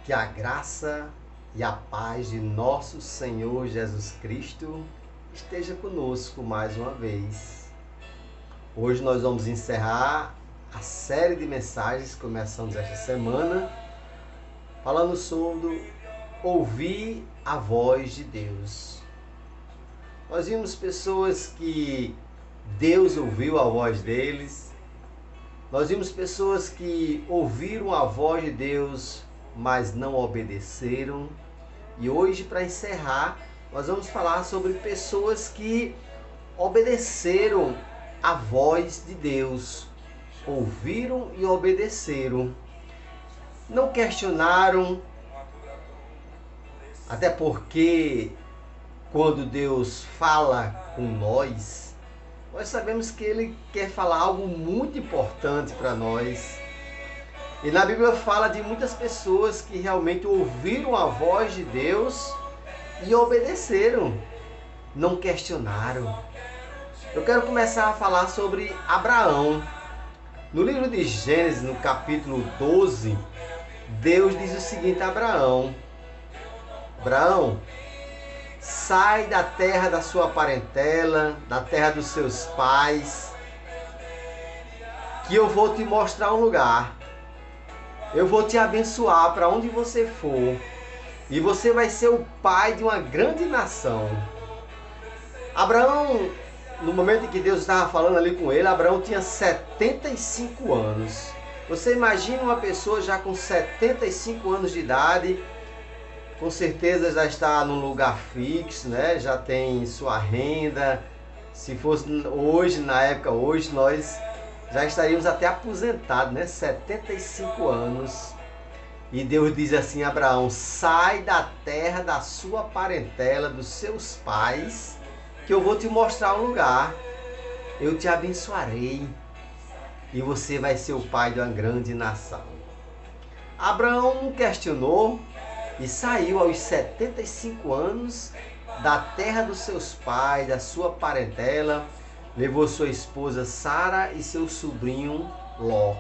Que a graça e a paz de nosso Senhor Jesus Cristo esteja conosco mais uma vez. Hoje nós vamos encerrar a série de mensagens que começamos esta semana, falando sobre ouvir a voz de Deus. Nós vimos pessoas que Deus ouviu a voz deles. Nós vimos pessoas que ouviram a voz de Deus, mas não obedeceram. E hoje, para encerrar, nós vamos falar sobre pessoas que obedeceram a voz de Deus. Ouviram e obedeceram. Não questionaram, até porque quando Deus fala com nós sabemos que Ele quer falar algo muito importante para nós. E na Bíblia fala de muitas pessoas que realmente ouviram a voz de Deus e obedeceram, não questionaram. Eu quero começar a falar sobre Abraão. No livro de Gênesis, no capítulo 12, Deus diz o seguinte a Abraão: Abraão, sai da terra da sua parentela, da terra dos seus pais, que eu vou te mostrar um lugar. Eu vou te abençoar para onde você for, e você vai ser o pai de uma grande nação. Abraão, no momento em que Deus estava falando ali com ele, Abraão tinha 75 anos. Você imagina uma pessoa já com 75 anos de idade, com certeza já está num lugar fixo, né? Já tem sua renda. Se fosse hoje, na época hoje, nós já estaríamos até aposentados, né? 75 anos. E Deus diz assim a Abraão: sai da terra da sua parentela, dos seus pais, que eu vou te mostrar um lugar. Eu te abençoarei e você vai ser o pai de uma grande nação. Abraão não questionou e saiu aos 75 anos da terra dos seus pais, da sua parentela, levou sua esposa Sara e seu sobrinho Ló.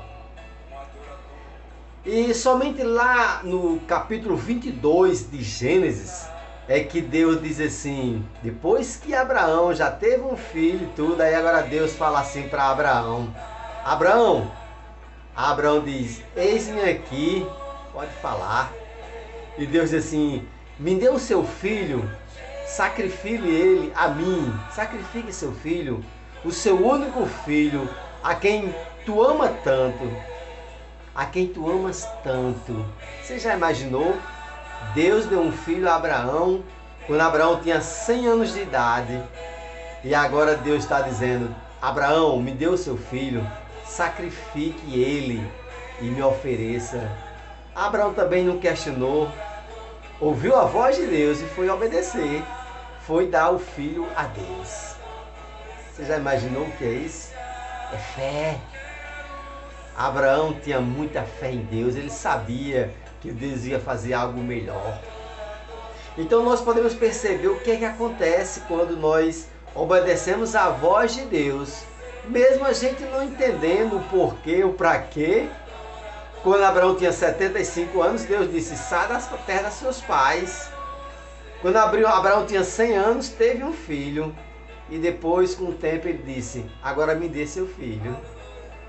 E somente lá no capítulo 22 de Gênesis é que Deus diz assim, depois que Abraão já teve um filho e tudo, aí agora Deus fala assim para Abraão: Abraão diz: eis-me aqui, pode falar. E Deus diz assim: me dê o seu filho, sacrifique ele a mim, sacrifique seu filho, o seu único filho, a quem tu ama tanto, a quem tu amas tanto. Você já imaginou? Deus deu um filho a Abraão quando Abraão tinha 100 anos de idade, e agora Deus está dizendo: Abraão, me dê o seu filho, sacrifique ele e me ofereça. Abraão também não questionou, ouviu a voz de Deus e foi obedecer, foi dar o filho a Deus. Você já imaginou o que é isso? É fé. Abraão tinha muita fé em Deus, ele sabia que Deus ia fazer algo melhor. Então nós podemos perceber o que é que acontece quando nós obedecemos à voz de Deus, mesmo a gente não entendendo o porquê, o para quê. Quando Abraão tinha 75 anos, Deus disse: sai da terra dos seus pais. Quando Abraão tinha 100 anos, teve um filho. E depois, com o tempo, ele disse: agora me dê seu filho.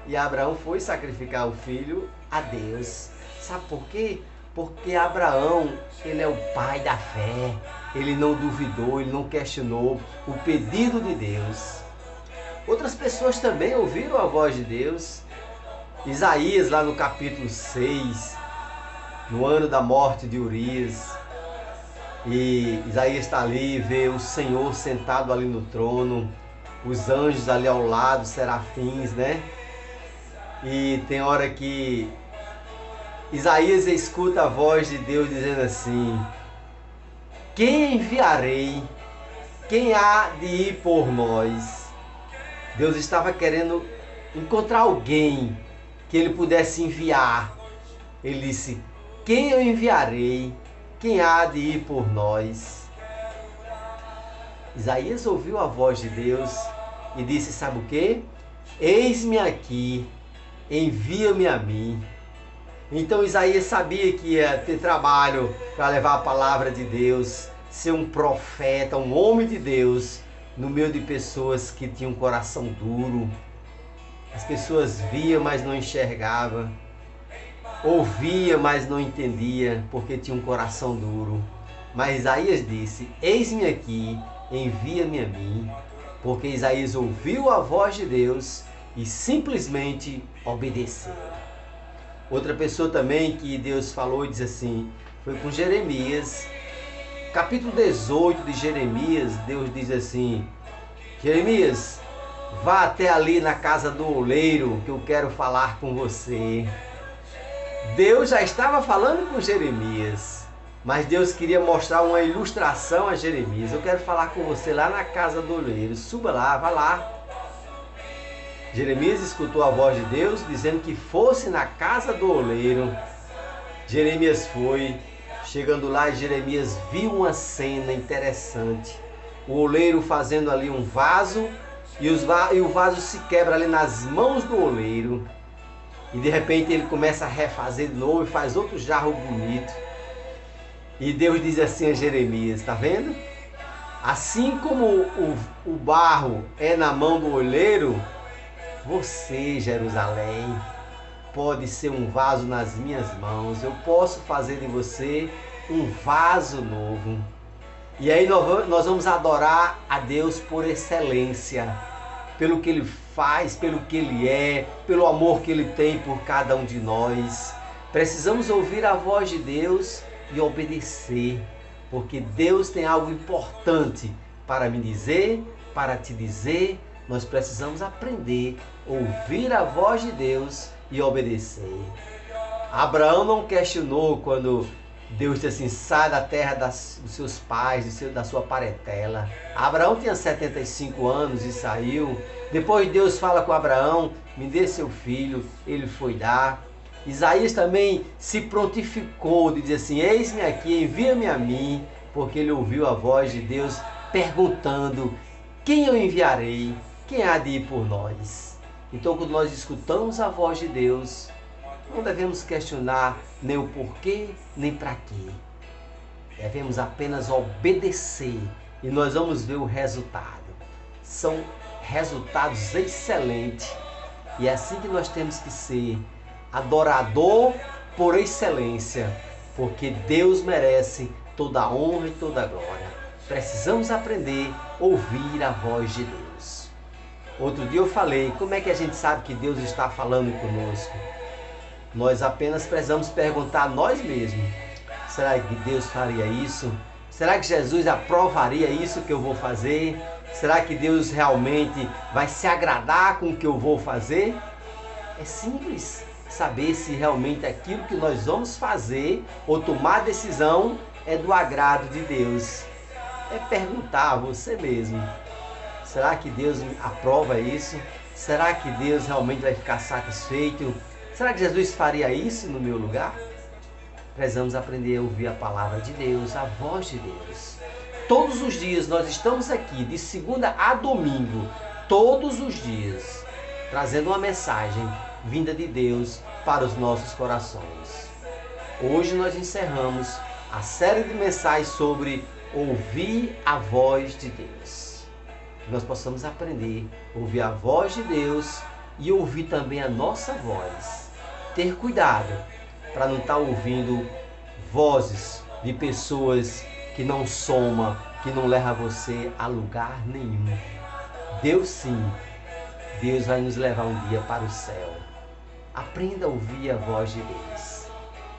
E Abraão foi sacrificar o filho a Deus. Sabe por quê? Porque Abraão, ele é o pai da fé. Ele não duvidou, ele não questionou o pedido de Deus. Outras pessoas também ouviram a voz de Deus. Isaías, lá no capítulo 6, no ano da morte de Urias, e Isaías está ali, vê o Senhor sentado ali no trono, os anjos ali ao lado, serafins, né? E tem hora que Isaías escuta a voz de Deus dizendo assim: quem enviarei? Quem há de ir por nós? Deus estava querendo encontrar alguém que ele pudesse enviar. Ele disse: quem eu enviarei? Quem há de ir por nós? Isaías ouviu a voz de Deus e disse: sabe o quê? Eis-me aqui, envia-me a mim. Então Isaías sabia que ia ter trabalho para levar a palavra de Deus, ser um profeta, um homem de Deus, no meio de pessoas que tinham um coração duro. As pessoas viam, mas não enxergavam. Ouvia, mas não entendia, porque tinha um coração duro. Mas Isaías disse: eis-me aqui, envia-me a mim. Porque Isaías ouviu a voz de Deus e simplesmente obedeceu. Outra pessoa também que Deus falou e diz assim, foi com Jeremias. Capítulo 18 de Jeremias, Deus diz assim: Jeremias, vá até ali na casa do oleiro, que eu quero falar com você. Deus já estava falando com Jeremias, mas Deus queria mostrar uma ilustração a Jeremias. Eu quero falar com você lá na casa do oleiro, suba lá, vá lá. Jeremias escutou a voz de Deus dizendo que fosse na casa do oleiro. Jeremias foi. Chegando lá, Jeremias viu uma cena interessante. O oleiro fazendo ali um vaso e o vaso se quebra ali nas mãos do oleiro. E de repente ele começa a refazer de novo e faz outro jarro bonito. E Deus diz assim a Jeremias, está vendo? Assim como o barro é na mão do oleiro, você, Jerusalém, pode ser um vaso nas minhas mãos. Eu posso fazer de você um vaso novo. E aí nós vamos adorar a Deus por excelência, pelo que Ele faz, pelo que Ele é, pelo amor que Ele tem por cada um de nós. Precisamos ouvir a voz de Deus e obedecer, porque Deus tem algo importante para me dizer, para te dizer. Nós precisamos aprender a ouvir a voz de Deus e obedecer. Abraão não questionou quando Deus disse assim, sai da terra dos seus pais, da sua parentela. Abraão tinha 75 anos e saiu. Depois Deus fala com Abraão, me dê seu filho, ele foi dar. Isaías também se prontificou de dizer assim, eis-me aqui, envia-me a mim, porque ele ouviu a voz de Deus perguntando, quem eu enviarei? Quem há de ir por nós? Então, quando nós escutamos a voz de Deus, não devemos questionar nem o porquê, nem para quê. Devemos apenas obedecer e nós vamos ver o resultado. São resultados excelentes. E é assim que nós temos que ser, adorador por excelência, porque Deus merece toda a honra e toda a glória. Precisamos aprender a ouvir a voz de Deus. Outro dia eu falei, como é que a gente sabe que Deus está falando conosco? Nós apenas precisamos perguntar a nós mesmos, será que Deus faria isso? Será que Jesus aprovaria isso que eu vou fazer? Será que Deus realmente vai se agradar com o que eu vou fazer? É simples saber se realmente aquilo que nós vamos fazer ou tomar decisão é do agrado de Deus. É perguntar a você mesmo, será que Deus aprova isso? Será que Deus realmente vai ficar satisfeito? Será que Jesus faria isso no meu lugar? Precisamos aprender a ouvir a palavra de Deus, a voz de Deus. Todos os dias nós estamos aqui, de segunda a domingo, todos os dias, trazendo uma mensagem vinda de Deus para os nossos corações. Hoje nós encerramos a série de mensagens sobre ouvir a voz de Deus. Que nós possamos aprender a ouvir a voz de Deus e ouvir também a nossa voz. Ter cuidado para não estar ouvindo vozes de pessoas que não soma, que não leva você a lugar nenhum. Deus sim, Deus vai nos levar um dia para o céu. Aprenda a ouvir a voz de Deus.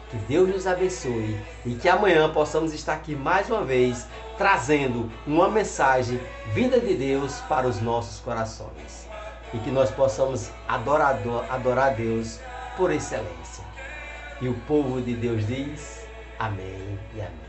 Que Deus nos abençoe e que amanhã possamos estar aqui mais uma vez trazendo uma mensagem vinda de Deus para os nossos corações. E que nós possamos adorar a Deus por excelência. E o povo de Deus diz amém e amém.